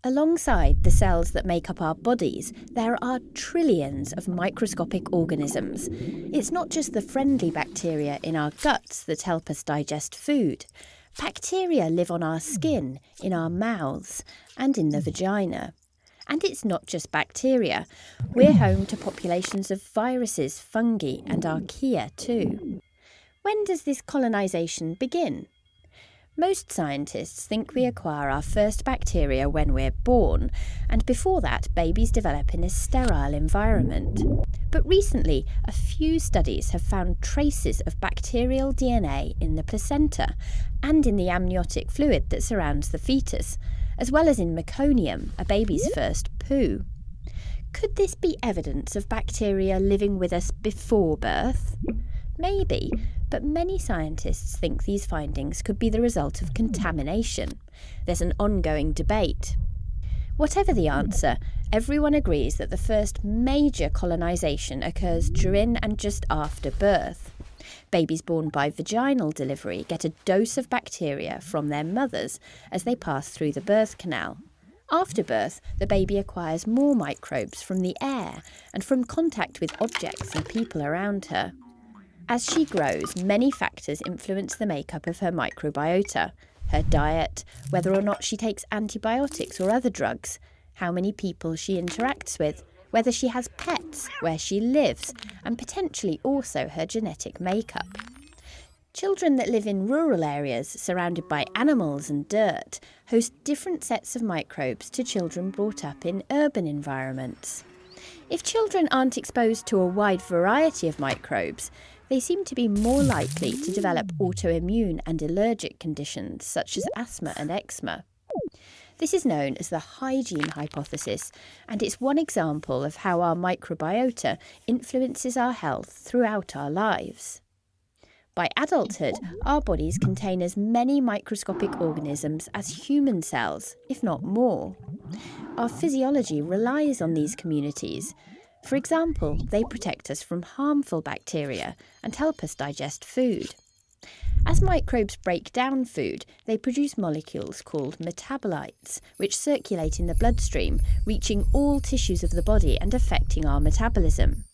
Alongside the cells that make up our bodies, there are trillions of microscopic organisms. It's not just the friendly bacteria in our guts that help us digest food. Bacteria live on our skin, in our mouths, and in the vagina. And it's not just bacteria. We're home to populations of viruses, fungi, and archaea too. When does this colonisation begin? Most scientists think we acquire our first bacteria when we're born, and before that, babies develop in a sterile environment. But recently, a few studies have found traces of bacterial DNA in the placenta and in the amniotic fluid that surrounds the fetus, as well as in meconium, a baby's first poo. Could this be evidence of bacteria living with us before birth? Maybe, but many scientists think these findings could be the result of contamination. There's an ongoing debate. Whatever the answer, everyone agrees that the first major colonisation occurs during and just after birth. Babies born by vaginal delivery get a dose of bacteria from their mothers as they pass through the birth canal. After birth, the baby acquires more microbes from the air and from contact with objects and people around her. As she grows, many factors influence the makeup of her microbiota: her diet, whether or not she takes antibiotics or other drugs, how many people she interacts with, whether she has pets, where she lives, and potentially also her genetic makeup. Children that live in rural areas surrounded by animals and dirt host different sets of microbes to children brought up in urban environments. If children aren't exposed to a wide variety of microbes, they seem to be more likely to develop autoimmune and allergic conditions such as asthma and eczema. This is known as the hygiene hypothesis, and it's one example of how our microbiota influences our health throughout our lives. By adulthood, our bodies contain as many microscopic organisms as human cells, if not more. Our physiology relies on these communities. For example, they protect us from harmful bacteria and help us digest food. As microbes break down food, they produce molecules called metabolites, which circulate in the bloodstream, reaching all tissues of the body and affecting our metabolism.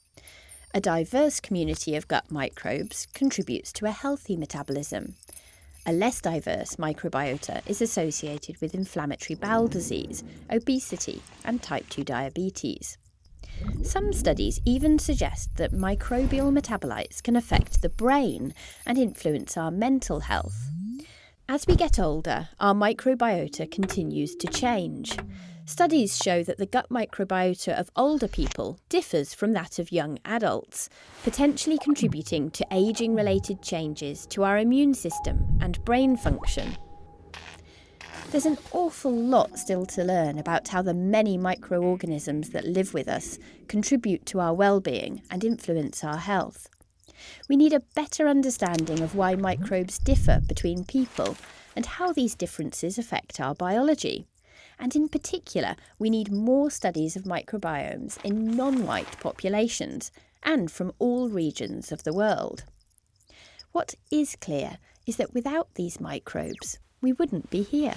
A diverse community of gut microbes contributes to a healthy metabolism. A less diverse microbiota is associated with inflammatory bowel disease, obesity, and type 2 diabetes. Some studies even suggest that microbial metabolites can affect the brain and influence our mental health. As we get older, our microbiota continues to change. Studies show that the gut microbiota of older people differs from that of young adults, potentially contributing to aging-related changes to our immune system and brain function. There's an awful lot still to learn about how the many microorganisms that live with us contribute to our well-being and influence our health. We need a better understanding of why microbes differ between people and how these differences affect our biology. And in particular, we need more studies of microbiomes in non-white populations and from all regions of the world. What is clear is that without these microbes, we wouldn't be here.